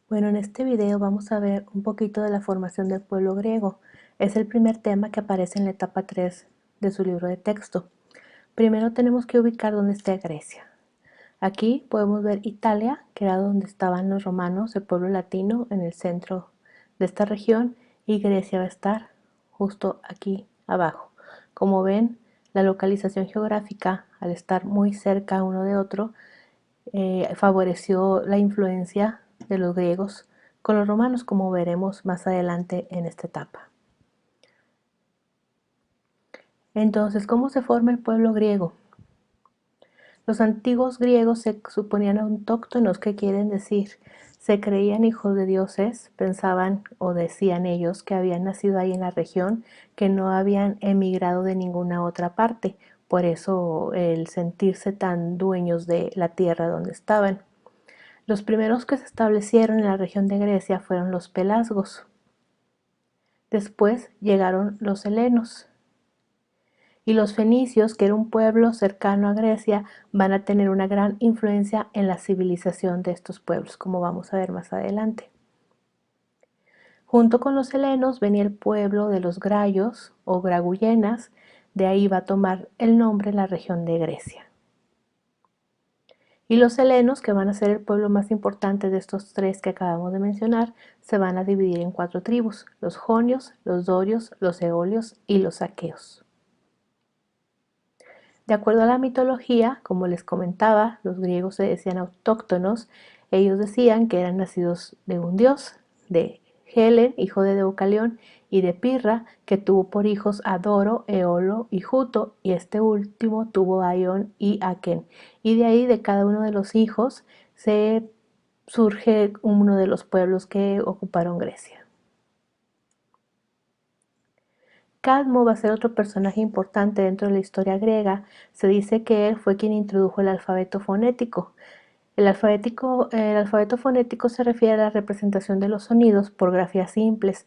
Bueno, en este video vamos a ver un poquito de la formación del pueblo griego. Es el primer tema que aparece en la etapa 3 de su libro de texto. Primero tenemos que ubicar dónde está Grecia. Aquí podemos ver Italia, que era donde estaban los romanos, el pueblo latino, en el centro de esta región, y Grecia va a estar justo aquí abajo. Como ven, la localización geográfica, al estar muy cerca uno de otro, favoreció la influencia de los griegos con los romanos, como veremos más adelante en esta etapa. Entonces, ¿cómo se forma el pueblo griego? Los antiguos griegos se suponían autóctonos, que quieren decir, se creían hijos de dioses, pensaban o decían ellos que habían nacido ahí en la región, que no habían emigrado de ninguna otra parte, por eso el sentirse tan dueños de la tierra donde estaban. Los primeros que se establecieron en la región de Grecia fueron los pelasgos. Después llegaron los helenos. Y los fenicios, que era un pueblo cercano a Grecia, van a tener una gran influencia en la civilización de estos pueblos, como vamos a ver más adelante. Junto con los helenos venía el pueblo de los grayos o graguyenas, de ahí va a tomar el nombre la región de Grecia. Y los helenos, que van a ser el pueblo más importante de estos tres que acabamos de mencionar, se van a dividir en 4 tribus: los jonios, los dorios, los eolios y los aqueos. De acuerdo a la mitología, como les comentaba, los griegos se decían autóctonos. Ellos decían que eran nacidos de un dios, de Helen, hijo de Deucalión, y de Pirra, que tuvo por hijos a Doro, Eolo y Juto, y este último tuvo a Ión y Aquén. Y de ahí, de cada uno de los hijos, se surge uno de los pueblos que ocuparon Grecia. Cadmo va a ser otro personaje importante dentro de la historia griega. Se dice que él fue quien introdujo el alfabeto fonético. El alfabeto fonético se refiere a la representación de los sonidos por grafías simples.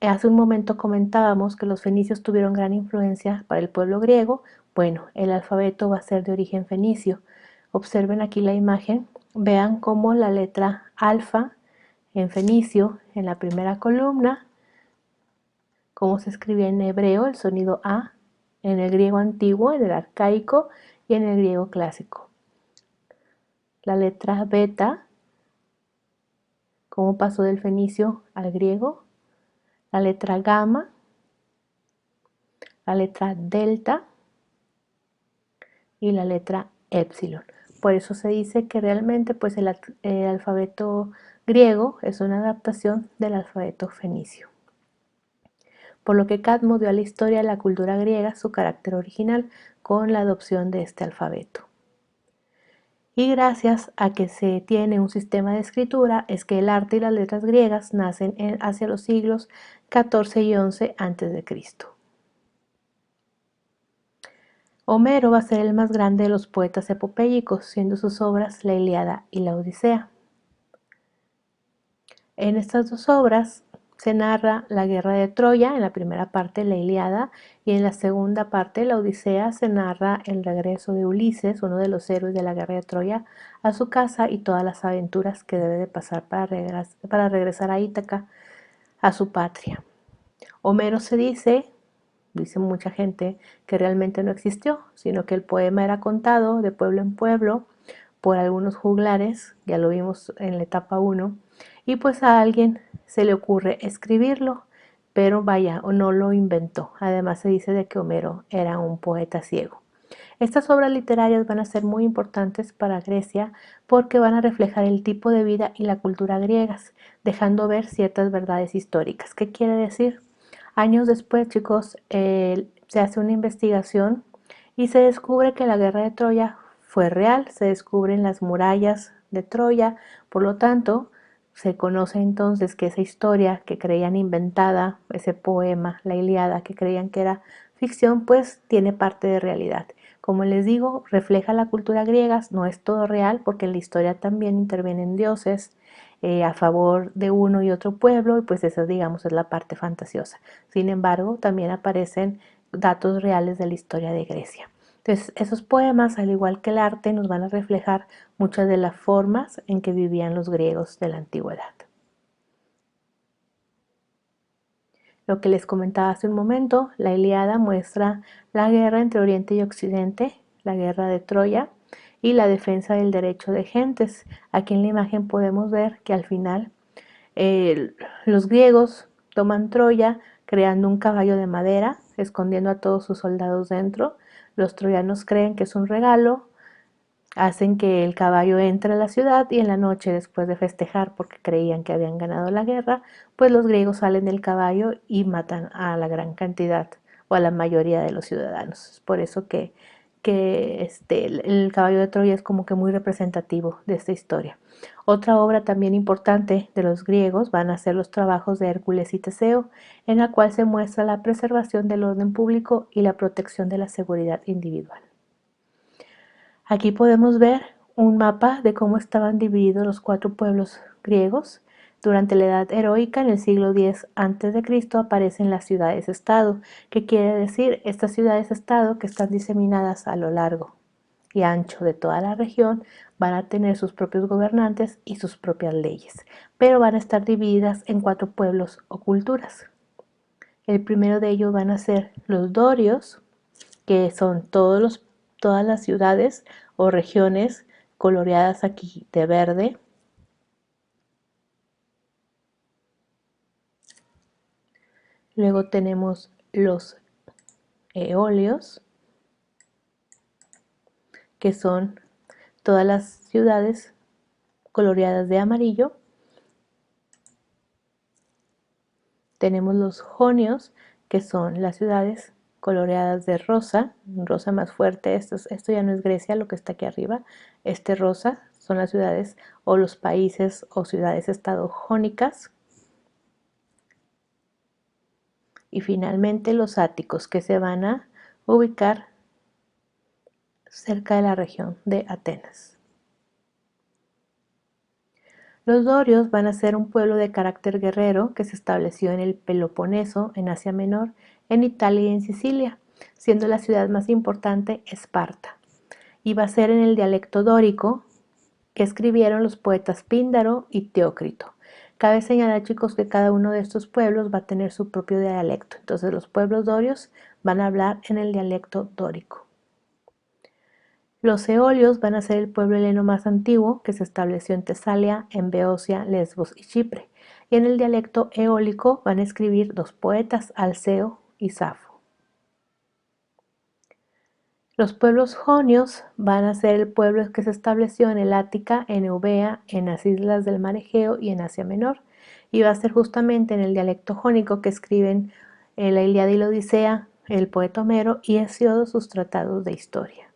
Hace un momento comentábamos que los fenicios tuvieron gran influencia para el pueblo griego. Bueno, el alfabeto va a ser de origen fenicio. Observen aquí la imagen. Vean cómo la letra alfa en fenicio, en la primera columna, cómo se escribía en hebreo el sonido A, en el griego antiguo, en el arcaico y en el griego clásico. La letra beta, cómo pasó del fenicio al griego. La letra gamma, la letra delta y la letra epsilon. Por eso se dice que realmente pues el alfabeto griego es una adaptación del alfabeto fenicio. Por lo que Cadmo dio a la historia de la cultura griega su carácter original con la adopción de este alfabeto. Y gracias a que se tiene un sistema de escritura es que el arte y las letras griegas nacen hacia los siglos XIV y XI a.C. Homero va a ser el más grande de los poetas epopéyicos, siendo sus obras la Ilíada y la Odisea. En estas dos obras se narra la guerra de Troya, en la primera parte la Ilíada, y en la segunda parte la Odisea se narra el regreso de Ulises, uno de los héroes de la guerra de Troya, a su casa y todas las aventuras que debe de pasar para regresar a Ítaca, a su patria. Homero dice mucha gente, que realmente no existió, sino que el poema era contado de pueblo en pueblo por algunos juglares, ya lo vimos en la etapa 1, y pues a alguien se le ocurre escribirlo, pero vaya, o no lo inventó. Además se dice de que Homero era un poeta ciego. Estas obras literarias van a ser muy importantes para Grecia porque van a reflejar el tipo de vida y la cultura griegas, dejando ver ciertas verdades históricas. ¿Qué quiere decir? Años después, chicos, se hace una investigación y se descubre que la guerra de Troya fue real, se descubren las murallas de Troya, por lo tanto, se conoce entonces que esa historia que creían inventada, ese poema, la Ilíada, que creían que era ficción, pues tiene parte de realidad. Como les digo, refleja la cultura griega, no es todo real porque en la historia también intervienen dioses a favor de uno y otro pueblo, y pues esa, digamos, es la parte fantasiosa. Sin embargo, también aparecen datos reales de la historia de Grecia. Entonces, esos poemas, al igual que el arte, nos van a reflejar muchas de las formas en que vivían los griegos de la antigüedad. Lo que les comentaba hace un momento, la Ilíada muestra la guerra entre Oriente y Occidente, la guerra de Troya y la defensa del derecho de gentes. Aquí en la imagen podemos ver que al final los griegos toman Troya creando un caballo de madera, escondiendo a todos sus soldados dentro. Los troyanos creen que es un regalo, hacen que el caballo entre a la ciudad y en la noche, después de festejar porque creían que habían ganado la guerra, pues los griegos salen del caballo y matan a la gran cantidad o a la mayoría de los ciudadanos. Es por eso que el caballo de Troya es como que muy representativo de esta historia. Otra obra también importante de los griegos van a ser los trabajos de Hércules y Teseo, en la cual se muestra la preservación del orden público y la protección de la seguridad individual. Aquí podemos ver un mapa de cómo estaban divididos los 4 pueblos griegos. Durante la Edad Heroica, en el siglo X a.C., aparecen las ciudades-estado, que quiere decir estas ciudades-estado que están diseminadas a lo largo y ancho de toda la región, van a tener sus propios gobernantes y sus propias leyes, pero van a estar divididas en 4 pueblos o culturas. El primero de ellos van a ser los dorios, que son todas las ciudades o regiones coloreadas aquí de verde. Luego tenemos los eolios, que son todas las ciudades coloreadas de amarillo. Tenemos los jonios, que son las ciudades coloreadas de rosa, un rosa más fuerte. Esto ya no es Grecia, lo que está aquí arriba. Este rosa son las ciudades o los países o ciudades-estado jónicas. Y finalmente los áticos, que se van a ubicar cerca de la región de Atenas. Los dorios van a ser un pueblo de carácter guerrero que se estableció en el Peloponeso, en Asia Menor, en Italia y en Sicilia, siendo la ciudad más importante Esparta. Y va a ser en el dialecto dórico que escribieron los poetas Píndaro y Teócrito. Cabe señalar, chicos, que cada uno de estos pueblos va a tener su propio dialecto. Entonces los pueblos dorios van a hablar en el dialecto dórico. Los eolios van a ser el pueblo heleno más antiguo que se estableció en Tesalia, en Beocia, Lesbos y Chipre. Y en el dialecto eólico van a escribir 2 poetas, Alceo y Safo. Los pueblos jonios van a ser el pueblo que se estableció en el Ática, en Eubea, en las islas del mar Egeo y en Asia Menor. Y va a ser justamente en el dialecto jónico que escriben la Ilíada y la Odisea, el poeta Homero, y Hesíodo sus tratados de historia.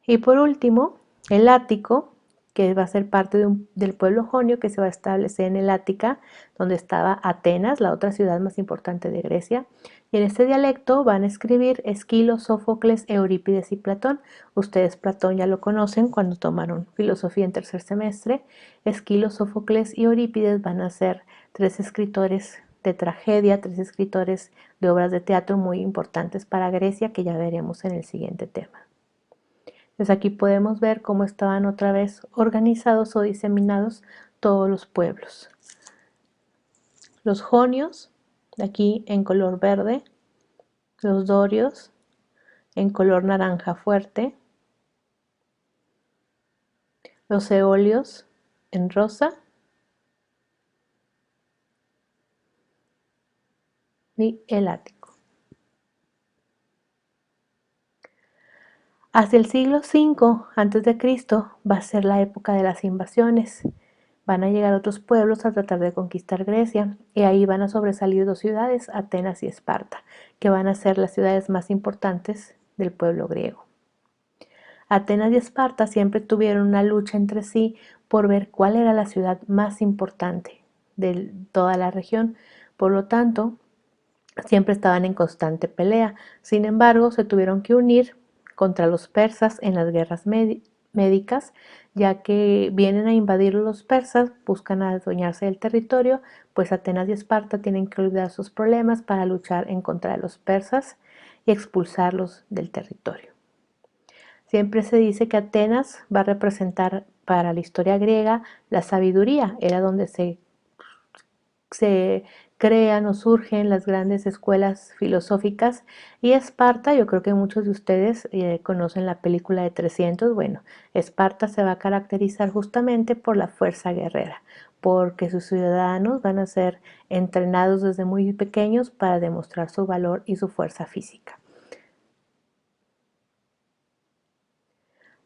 Y por último, el Ático, que va a ser parte del pueblo jonio que se va a establecer en el Ática, donde estaba Atenas, la otra ciudad más importante de Grecia. Y en este dialecto van a escribir Esquilo, Sófocles, Eurípides y Platón. Ustedes Platón ya lo conocen cuando tomaron filosofía en tercer semestre. Esquilo, Sófocles y Eurípides van a ser 3 escritores de tragedia, 3 escritores de obras de teatro muy importantes para Grecia, que ya veremos en el siguiente tema. Entonces aquí podemos ver cómo estaban otra vez organizados o diseminados todos los pueblos. Los jonios, aquí en color verde, los dorios en color naranja fuerte, los eolios en rosa y el ático. Hacia el siglo V a.C. va a ser la época de las invasiones. Van a llegar otros pueblos a tratar de conquistar Grecia y ahí van a sobresalir 2 ciudades, Atenas y Esparta, que van a ser las ciudades más importantes del pueblo griego. Atenas y Esparta siempre tuvieron una lucha entre sí por ver cuál era la ciudad más importante de toda la región. Por lo tanto, siempre estaban en constante pelea. Sin embargo, se tuvieron que unir contra los persas en las guerras médicas, ya que vienen a invadir los persas, buscan adueñarse del territorio, pues Atenas y Esparta tienen que olvidar sus problemas para luchar en contra de los persas y expulsarlos del territorio. Siempre se dice que Atenas va a representar para la historia griega la sabiduría, era donde se crean o surgen las grandes escuelas filosóficas y Esparta, yo creo que muchos de ustedes conocen la película de 300, bueno, Esparta se va a caracterizar justamente por la fuerza guerrera, porque sus ciudadanos van a ser entrenados desde muy pequeños para demostrar su valor y su fuerza física.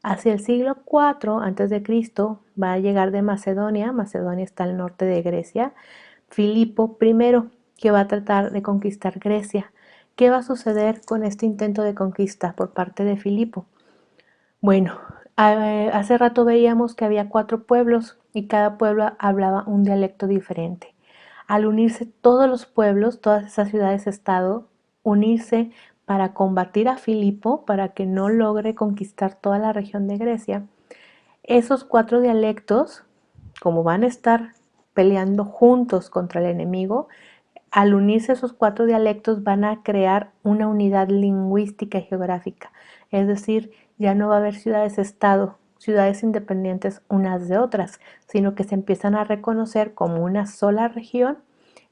Hacia el siglo IV a.C. va a llegar de Macedonia, Macedonia está al norte de Grecia, Filipo I, que va a tratar de conquistar Grecia. ¿Qué va a suceder con este intento de conquista por parte de Filipo? Bueno, hace rato veíamos que había 4 pueblos y cada pueblo hablaba un dialecto diferente. Al unirse todos los pueblos, todas esas ciudades-estado, unirse para combatir a Filipo, para que no logre conquistar toda la región de Grecia, esos 4 dialectos, como van a estar peleando juntos contra el enemigo, al unirse esos 4 dialectos van a crear una unidad lingüística y geográfica. Es decir, ya no va a haber ciudades-estado, ciudades independientes unas de otras, sino que se empiezan a reconocer como una sola región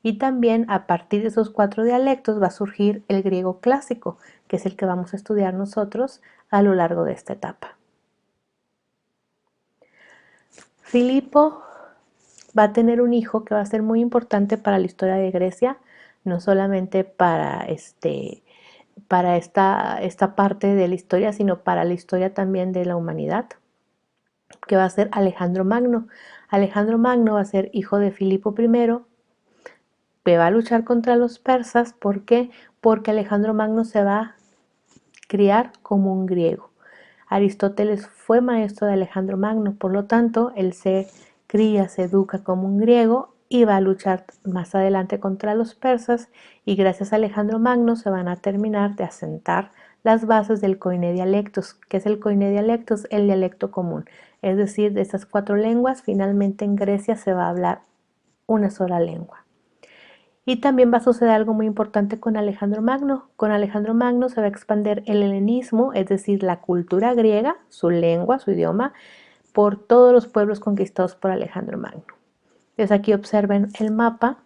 y también a partir de esos 4 dialectos va a surgir el griego clásico, que es el que vamos a estudiar nosotros a lo largo de esta etapa. Filipo va a tener un hijo que va a ser muy importante para la historia de Grecia, no solamente para esta parte de la historia, sino para la historia también de la humanidad, que va a ser Alejandro Magno. Alejandro Magno va a ser hijo de Filipo I, que va a luchar contra los persas. ¿Por qué? Porque Alejandro Magno se va a criar como un griego. Aristóteles fue maestro de Alejandro Magno, por lo tanto, él se cría, se educa como un griego y va a luchar más adelante contra los persas y gracias a Alejandro Magno se van a terminar de asentar las bases del Koine Dialectos. ¿Qué es el Koine Dialectos? El dialecto común. Es decir, de estas 4 lenguas, finalmente en Grecia se va a hablar una sola lengua. Y también va a suceder algo muy importante con Alejandro Magno. Con Alejandro Magno se va a expandir el helenismo, es decir, la cultura griega, su lengua, su idioma, por todos los pueblos conquistados por Alejandro Magno. Entonces aquí observen el mapa,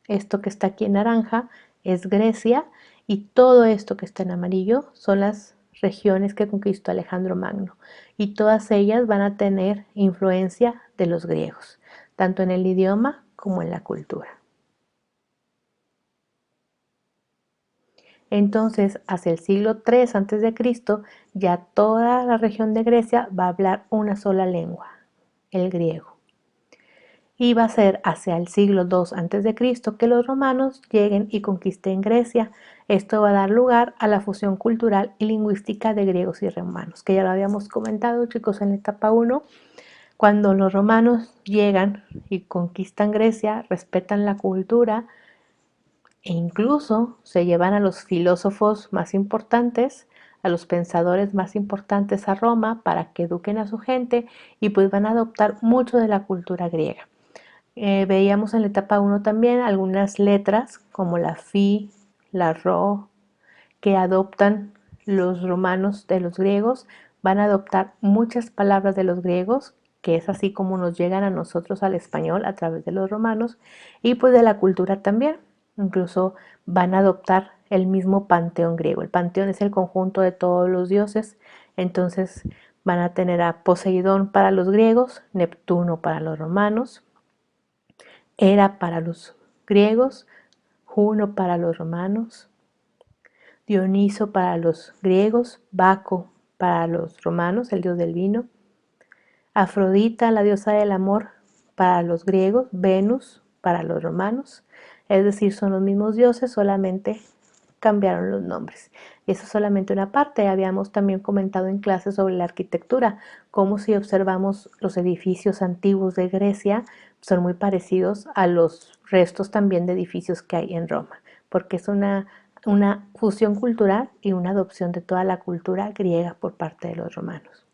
esto que está aquí en naranja es Grecia y todo esto que está en amarillo son las regiones que conquistó Alejandro Magno y todas ellas van a tener influencia de los griegos, tanto en el idioma como en la cultura. Entonces, hacia el siglo III a.C., ya toda la región de Grecia va a hablar una sola lengua, el griego. Y va a ser hacia el siglo II a.C. que los romanos lleguen y conquisten Grecia. Esto va a dar lugar a la fusión cultural y lingüística de griegos y romanos, que ya lo habíamos comentado, chicos, en la etapa 1. Cuando los romanos llegan y conquistan Grecia, respetan la cultura, e incluso se llevan a los filósofos más importantes, a los pensadores más importantes a Roma para que eduquen a su gente y pues van a adoptar mucho de la cultura griega. Veíamos en la etapa 1 también algunas letras como la Fi, la Ro, que adoptan los romanos de los griegos, van a adoptar muchas palabras de los griegos, que es así como nos llegan a nosotros al español a través de los romanos, y pues de la cultura también. Incluso van a adoptar el mismo panteón griego. El panteón es el conjunto de todos los dioses, entonces van a tener a Poseidón para los griegos, Neptuno para los romanos, Hera para los griegos, Juno para los romanos, Dioniso para los griegos, Baco para los romanos, el dios del vino, Afrodita, la diosa del amor, para los griegos, Venus para los romanos, es decir, son los mismos dioses, solamente cambiaron los nombres. Y eso es solamente una parte. Habíamos también comentado en clase sobre la arquitectura, como si observamos los edificios antiguos de Grecia, son muy parecidos a los restos también de edificios que hay en Roma, porque es una fusión cultural y una adopción de toda la cultura griega por parte de los romanos.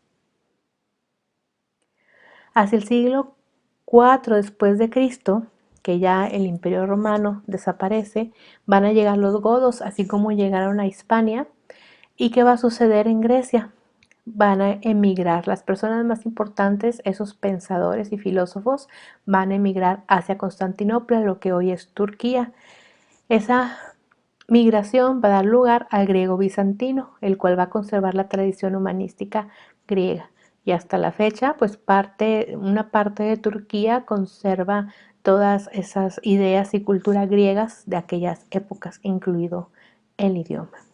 Hacia el siglo IV después de Cristo, que ya el Imperio Romano desaparece, van a llegar los godos, así como llegaron a Hispania. ¿Y qué va a suceder en Grecia? van a emigrar. Las personas más importantes, esos pensadores y filósofos, van a emigrar hacia Constantinopla, lo que hoy es Turquía. Esa migración va a dar lugar al griego bizantino, el cual va a conservar la tradición humanística griega. Y hasta la fecha, pues una parte de Turquía conserva todas esas ideas y culturas griegas de aquellas épocas, incluido el idioma.